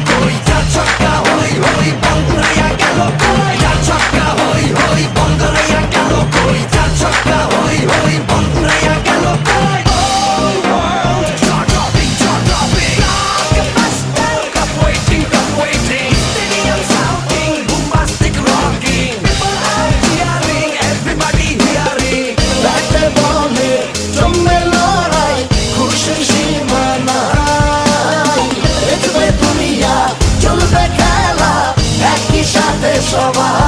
কই, চার ছক্কা হই হই বন্ধ হইয়া গেল কই, চার ছক্কা হই হই বন্ধ হইয়া গেল কই, চার ছক্কা হই হই বন্ধ হইয়া গেল কই। Whole world jaw-dropping, jaw-dropping. Blockbuster, cup waiting. Stadium shouting, bombastic rocking. People are cheering, everybody hearing. ব্যাটে বলে জমে লড়াই, খুশির সীমা নাই। দেখবে দুনিয়া, চলবে খেলা, একই সাথে সবাই।